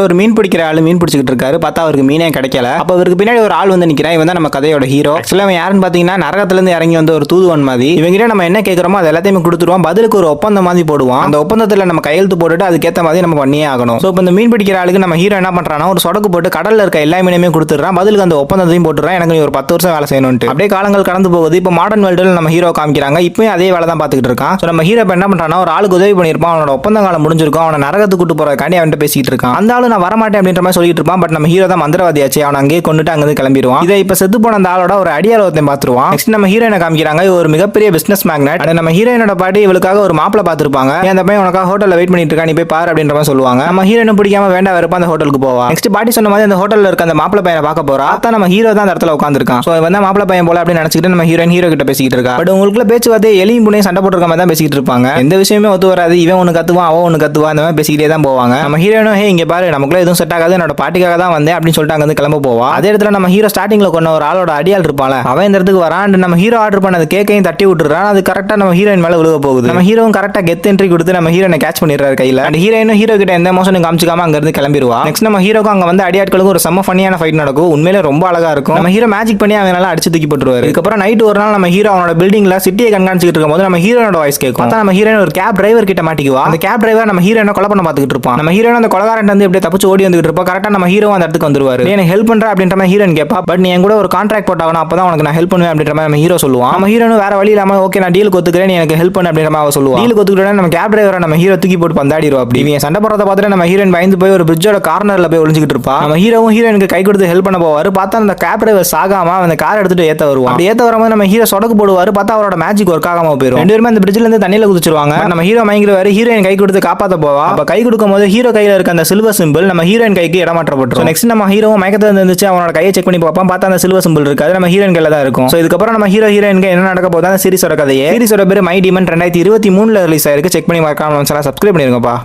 ஒரு மீன் பிடிக்கிற ஆளு மீன் பிடிச்சிட்டு இருக்காரு. பார்த்தா அவருக்கு மீனே கிடைக்கல. அப்ப அவருக்கு பின்னாடி ஒரு ஆள் வந்து நிக்கிறான். இவன் தான் நம்ம கதையோட ஹீரோ. ஆக்சுவலா அவன் யாருன்னு பாத்தீங்கன்னா நரகத்துல இருந்து இறங்கி வந்த ஒரு தூதுவன் மாதிரி. இவங்கிட்ட நம்ம என்ன கேட்கறோமோ அது எல்லாத்தையுமே கொடுத்துருவான். பதிலுக்கு ஒரு ஒப்பந்தம் மாதிரி போடுவான். அந்த ஒப்பந்தத்துல நம்ம கையெழுத்து போட்டுட்டு அதுக்கேற்ற மாதிரி நம்ம பண்ணியே ஆகணும். சோ இந்த மீன் பிடிக்கிற ஆளுக்கு நம்ம ஹீரோ என்ன பண்றானா ஒரு சொடக்கு போட்டு கடல்ல இருக்க எல்லா மீனையுமே கொடுத்துறான். பதிலுக்கு அந்த ஒப்பந்தத்தையும் போட்டுறான். எனக்கு ஒரு 10 வருஷம் வேலை செய்யணும்ட்டு. அப்படியே காலங்கள் கடந்து போகுது. இப்போ மாடர்ன் வேர்ல்டுல நம்ம ஹீரோ காமிக்கிறாங்க. இப்பயும் அதே வேலை தான் பாத்துக்கிட்டு இருக்கான். சோ நம்ம ஹீரோ என்ன பண்றானா ஒரு ஆளுக்கு உதவி பண்ணிருப்பான். அவனோட ஒப்பந்த காலம் முடிஞ்சிருக்கும். அவனை நரகத்துக்கு கூட்டு போறதுக்காண்டி அவன்கிட்ட பேசிட்டு இருக்கான். அந்த ஆளு நான் வரமாட்டேன் அப்படின்ற மாதிரி சொல்லிட்டு இருப்பான். பட் நம்ம ஹீரோ தான் மந்திரவாதியாச்சு. அவன் அங்கேயே கொண்டுட்டு அங்கிருந்து கிளம்பிடுவான். இதை இப்ப செத்து போன அந்த ஆளோட ஒரு அடியாளத்தை பாத்துருவான். நெக்ஸ்ட் நம்ம ஹீரோயினை காமிக்கிறாங்க. ஒரு மிகப்பெரிய பிசினஸ் மேக்னட். நம்ம ஹீரோயினோட பாட்டி இவளுக்காக ஒரு மாப்பிளை பாத்துருப்பாங்க. அந்த பையன் உனக்காக ஹோட்டல்ல வெயிட் பண்ணிட்டு இருக்கா, நீ போய் பாரு அப்படின்ற மாதிரி சொல்லுவாங்க. நம்ம ஹீரோயினை பிடிக்காம வேண்டாம் வெறுப்பா அந்த ஹோட்டலுக்கு போவா. நெக்ஸ்ட் பாட்டி சொன்ன மாதிரி அந்த ஹோட்டல்ல இருக்க அந்த மாப்பிளை பையனை பார்க்க போறா. அதான் நம்ம ஹீரோ தான் அந்த இடத்துல உட்காந்துருக்கான். சோ இவன் தான் மாப்பிளை பையன் போல அப்படின்னு நினைச்சிட்டு நம்ம ஹீரோயின் ஹீரோ கிட்ட பேசிட்டு இருக்கா. பட் உங்களுக்குள்ள பேச்சுவார்த்தை எலியும் புனையும் சண்டை போட்டுருக்க மாதிரி தான் பேசிட்டு இருப்பாங்க. எந்த விஷயமே ஒத்து வராது. இவன் ஒன்னு கத்துவான், அவன் ஒன்னு கத்துவா, அந்த மாதிரி பேசிக்கிட்டே தான் போவாங்க. நம்ம ஹீரோயினும் ஹே இங்க பாரு நமக்குள்ள எதுவும் செட் ஆகாது, என்னோட பாட்டிக்காக தான் வந்தேன் அப்படின்னு சொல்லிட்டு அங்க கிளம்ப போவா. அதே இடத்துல நம்ம ஹீரோ ஸ்டார்டிங்ல கொண்ட ஒரு ஆளோட அடியால் இருப்பான். அவன் இந்த இடத்துக்கு வரான். நம்ம ஹீரோ ஆர்டர் பண்ணது கேக்கையும் தட்டி விட்டுறான். அது கரெக்டா நம்ம ஹீரோயின் மேல விழுக போகுது. நம்ம ஹீரோவும் கரெக்டா கெத் என்ட்ரி கொடுத்து நம்ம ஹீரோனை கேட்ச் பண்ணிடுறாரு கையில. அந்த ஹீரோயினும் ஹீரோ கிட்ட எந்த மோசனும் காமிச்சிக்காம அங்க இருந்து கிளம்பிடுவா. நெக்ஸ்ட் நம்ம ஹீரோக்கு அங்க வந்து அடியாட்களுக்கு ஒரு செம்ம ஃபன்னியான ஃபைட் நடக்கும். உண்மையிலே ரொம்ப அழகா இருக்கும். நம்ம ஹீரோ மேஜிக் பண்ணி அவனால அடிச்சு தூக்கி போட்டுருவாரு. இதுக்கப்புறம் நைட் ஒரு நாள் நம்ம ஹீரோ அவனோட பில்டிங்ல சிட்டியை கண்காணிச்சிட்டு இருக்கும்போது நம்ம ஹீரோனோட வாய்ஸ் கேட்கும். நம்ம ஹீரோயின் ஒரு கேப் டிரைவர் கிட்ட மாட்டிக்குவா. அந்த கேப் டிரைவர் நம்ம ஹீரோனை கொலை பண்ண பாத்துக்கிட்டு இருப்பான். நம்ம ஹீரோன் அந்த கொலகாரன் வந்து அப்படியே தப்பிச்சு ஓடி வந்துட்டு இருப்பா. கரெக்டா நம்ம ஹீரோ அந்த இடத்துக்கு வந்துருவாரு. எனக்கு ஹெல்ப் பண்ற அப்படின்ற மாதிரி ஹீரோன் கேப்பா. பட் நீ என் கூட ஒரு கான்ட்ராக்ட் போட்டாகணும், அப்பதான் உனக்கு நான் ஹெல்ப் பண்ணுவேன் அப்படின்ற மாதிரி நம்ம ஹீரோ சொல்லுவான். நம்ம ஹீரோனும் வேற வழி இல்லாம ஓகே நான் டீலுக்கு ஒத்துக்கிறேன், நீ எனக்கு ஹெல்ப் பண்ணு அப்படின்ற மாதிரி அவ சொல்லுவா. டீலுக்கு ஒத்துக்கிட்டா நம்ம கேப் டிரைவரை நம்ம ஹீரோ தூக்கி போட்டு பந்தாடிடுவா. அப்படி இவங்க சண்டை போறத பார்த்துட்டு நம்ம ஹீரோயின் பயந்து போய் ஒரு பிரிட்ஜோட கார்னர்ல போய் ஒளிஞ்சிட்டு இருப்பா. நம்ம ஹீரோவும் ஹீரோயினுக்கு கை கொடுத்து ஹெல்ப் பண்ண போவாரு. பார்த்தா அந்த கேப் டிரைவர் சாகாம அந்த கார் எடுத்துட்டு ஏத்த வருவான். அப்படி ஏத்த வரும்போது நம்ம ஹீரோ சொடக்கு போடுவாரு. பார்த்தா அவரோட மேஜிக் ஒர்க் ஆகாம போயிடும். ரெண்டு பேருமே அந்த பிரிட்ஜ்ல இருந்து தண்ணியில குதிச்சிருவாங்க. நம்ம ஹீரோ மயங்கிடுவாரு. ஹீரோயின் கை கொடுத்து காப்பாத்த போவா. அப்ப கை கொடுக்கும் போது ஹீரோ கையில இருக்க அந்த சில்வர் சிம்பிள் நம்ம ஹீரோயின் கைக்கு இடமாற்றப்பட்டுரும். நெக்ஸ்ட் நம்ம ஹீரோவும் மயக்கத்துல இருந்துச்சு. அவனோட கையை செக் பண்ணி பார்ப்பான். பார்த்தா அந்த சில்வர் சிம்பிள் இருக்காது, நம்ம ஹீரோயின் கையில தான் இருக்கும். சோ இதுக்கப்புறம் நம்ம ஹீரோ ஹீரோயினுக்கு என்ன நடக்க போகுது அந்த சீரிஸோட கதையே. சீரிஸோட பேரு மை டீமன் 2023ல ரிலீஸ் ஆயிருக்கு. செக் பண்ணி மறக்காம சப்ஸ்கிரைப் பண்ணிருங்கப்பா.